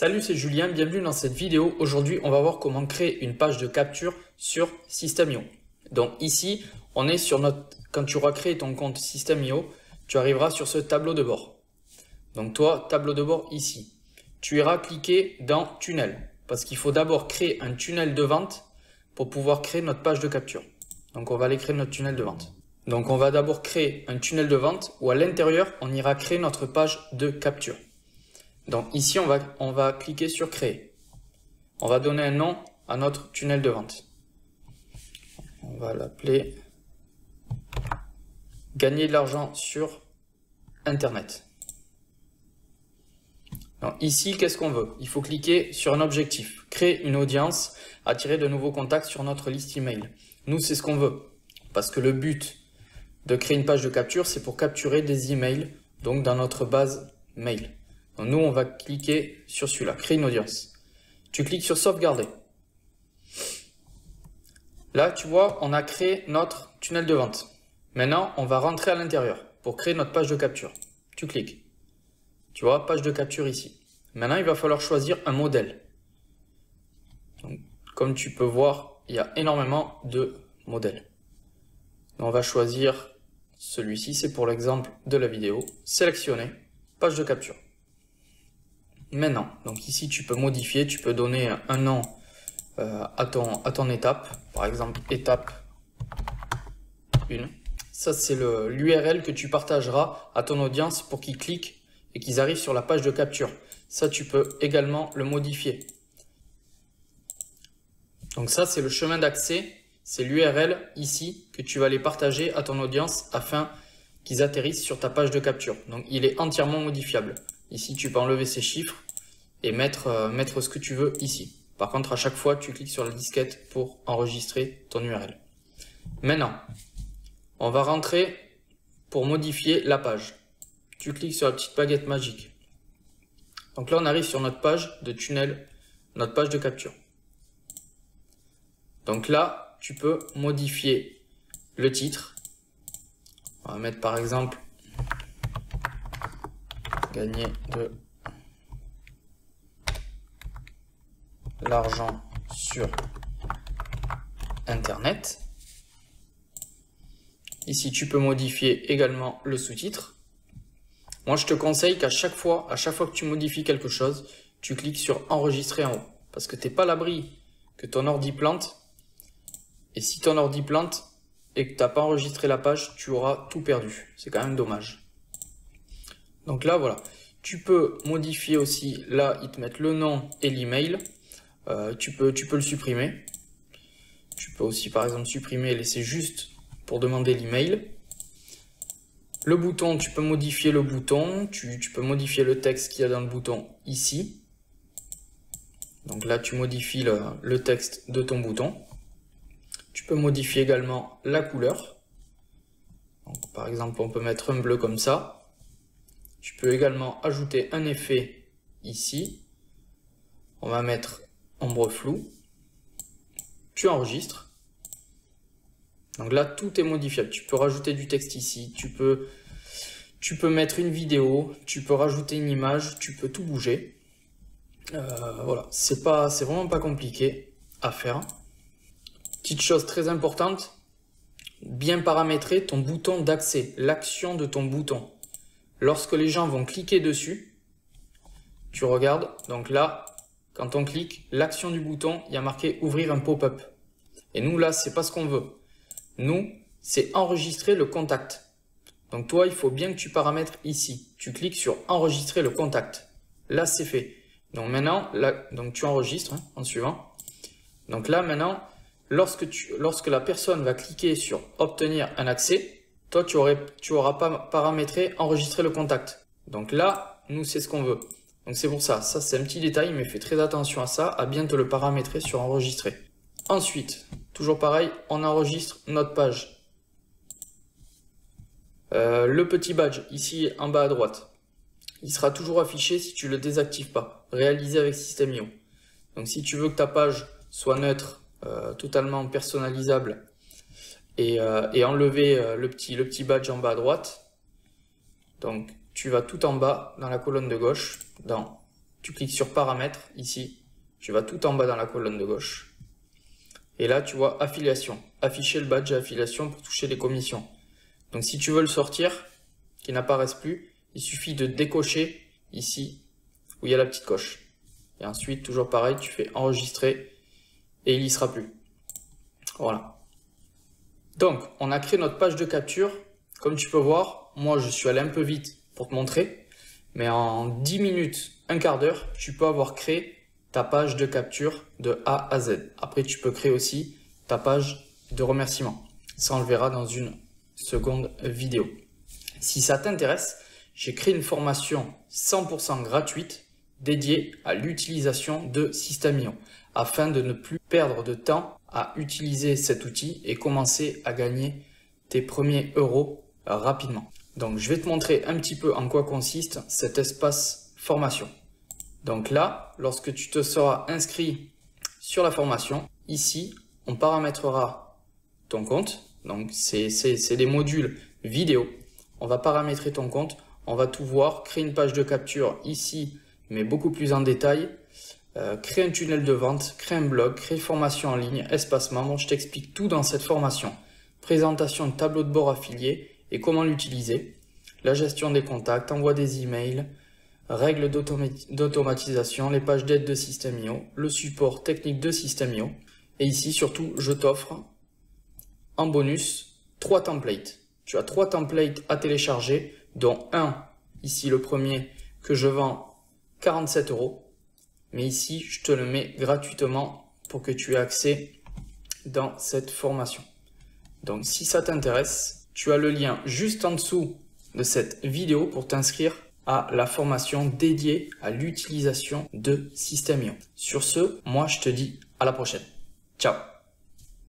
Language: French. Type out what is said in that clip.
Salut, c'est Julien, bienvenue dans cette vidéo. Aujourd'hui, on va voir comment créer une page de capture sur System.io. Donc ici, on est sur quand tu auras créé ton compte System.io, tu arriveras sur ce tableau de bord. Donc toi, tableau de bord ici. Tu iras cliquer dans tunnel parce qu'il faut d'abord créer un tunnel de vente pour pouvoir créer notre page de capture. Donc on va aller créer notre tunnel de vente. Donc on va d'abord créer un tunnel de vente où à l'intérieur, on ira créer notre page de capture. Donc ici, on va cliquer sur créer. On va donner un nom à notre tunnel de vente. On va l'appeler gagner de l'argent sur Internet. Donc ici, qu'est-ce qu'on veut? Il faut cliquer sur un objectif. Créer une audience, attirer de nouveaux contacts sur notre liste email. Nous, c'est ce qu'on veut. Parce que le but de créer une page de capture, c'est pour capturer des emails, donc dans notre base mail. Donc nous, on va cliquer sur celui-là, créer une audience. Tu cliques sur sauvegarder. Là, tu vois, on a créé notre tunnel de vente. Maintenant, on va rentrer à l'intérieur pour créer notre page de capture. Tu cliques. Tu vois, page de capture ici. Maintenant, il va falloir choisir un modèle. Donc, comme tu peux voir, il y a énormément de modèles. On va choisir celui-ci, c'est pour l'exemple de la vidéo. Sélectionner, page de capture. Maintenant, donc ici tu peux modifier, tu peux donner un nom à ton étape, par exemple étape 1. Ça c'est l'URL que tu partageras à ton audience pour qu'ils cliquent et qu'ils arrivent sur la page de capture. Ça tu peux également le modifier. Donc ça c'est le chemin d'accès, c'est l'URL ici que tu vas les partager à ton audience afin qu'ils atterrissent sur ta page de capture. Donc il est entièrement modifiable. Ici, tu peux enlever ces chiffres et mettre ce que tu veux ici. Par contre, à chaque fois, tu cliques sur la disquette pour enregistrer ton URL. Maintenant, on va rentrer pour modifier la page. Tu cliques sur la petite baguette magique. Donc là, on arrive sur notre page de tunnel, notre page de capture. Donc là, tu peux modifier le titre. On va mettre par exemple gagner de l'argent sur Internet. Ici, tu peux modifier également le sous-titre. Moi, je te conseille qu'à chaque fois que tu modifies quelque chose, tu cliques sur enregistrer en haut. Parce que tu n'es pas à l'abri que ton ordi plante. Et si ton ordi plante et que tu n'as pas enregistré la page, tu auras tout perdu. C'est quand même dommage. Donc là, voilà. Tu peux modifier aussi, là, ils te mettent le nom et l'email. Tu peux le supprimer. Tu peux aussi, par exemple, supprimer et laisser juste pour demander l'email. Le bouton, tu peux modifier le bouton. Tu peux modifier le texte qu'il y a dans le bouton ici. Donc là, tu modifies le texte de ton bouton. Tu peux modifier également la couleur. Donc, par exemple, on peut mettre un bleu comme ça. Tu peux également ajouter un effet ici. On va mettre ombre floue. Tu enregistres. Donc là, tout est modifiable. Tu peux rajouter du texte ici. Tu peux mettre une vidéo. Tu peux rajouter une image. Tu peux tout bouger. Voilà, c'est vraiment pas compliqué à faire. Petite chose très importante, bien paramétrer ton bouton d'accès, l'action de ton bouton. Lorsque les gens vont cliquer dessus, tu regardes, donc là, quand on clique, l'action du bouton, il y a marqué ouvrir un pop-up. Et nous, là, c'est pas ce qu'on veut. Nous, c'est enregistrer le contact. Donc toi, il faut bien que tu paramètres ici. Tu cliques sur enregistrer le contact. Là, c'est fait. Donc maintenant, là, donc tu enregistres en suivant. Donc là, maintenant, lorsque la personne va cliquer sur obtenir un accès, toi, tu auras pas paramétré enregistrer le contact. Donc là, nous, c'est ce qu'on veut. Donc c'est pour ça. Ça, c'est un petit détail, mais fais très attention à ça, à bien te le paramétrer sur enregistrer. Ensuite, toujours pareil, on enregistre notre page. Le petit badge, ici en bas à droite, il sera toujours affiché si tu ne le désactives pas. Réalisé avec System.io. Donc si tu veux que ta page soit neutre, totalement personnalisable, et enlever le petit badge en bas à droite. Donc tu vas tout en bas dans la colonne de gauche, dans tu cliques sur paramètres, ici, tu vas tout en bas dans la colonne de gauche. Et là, tu vois affiliation, afficher le badge affiliation pour toucher les commissions. Donc si tu veux le sortir, qu'il n'apparaisse plus, il suffit de décocher ici, où il y a la petite coche. Et ensuite, toujours pareil, tu fais enregistrer et il n'y sera plus. Voilà. Donc, on a créé notre page de capture. Comme tu peux voir, moi, je suis allé un peu vite pour te montrer. Mais en 10 minutes, un quart d'heure, tu peux avoir créé ta page de capture de A à Z. Après, tu peux créer aussi ta page de remerciement. Ça, on le verra dans une seconde vidéo. Si ça t'intéresse, j'ai créé une formation 100% gratuite dédiée à l'utilisation de System.io afin de ne plus perdre de temps à utiliser cet outil et commencer à gagner tes premiers euros rapidement. Donc, je vais te montrer un petit peu en quoi consiste cet espace formation. Donc là, lorsque tu te seras inscrit sur la formation, ici, on paramétrera ton compte. Donc, c'est des modules vidéo. On va paramétrer ton compte. On va tout voir, créer une page de capture ici, mais beaucoup plus en détail. Créer un tunnel de vente, créer un blog, créer formation en ligne, espace membre. Je t'explique tout dans cette formation. Présentation de tableau de bord affilié et comment l'utiliser. La gestion des contacts, envoi des emails, règles d'automatisation, les pages d'aide de System.io, le support technique de System.io. Et ici, surtout, je t'offre en bonus 3 templates. Tu as 3 templates à télécharger, dont un, ici le premier, que je vends 47 €. Mais ici, je te le mets gratuitement pour que tu aies accès dans cette formation. Donc, si ça t'intéresse, tu as le lien juste en dessous de cette vidéo pour t'inscrire à la formation dédiée à l'utilisation de System.io. Sur ce, moi, je te dis à la prochaine. Ciao!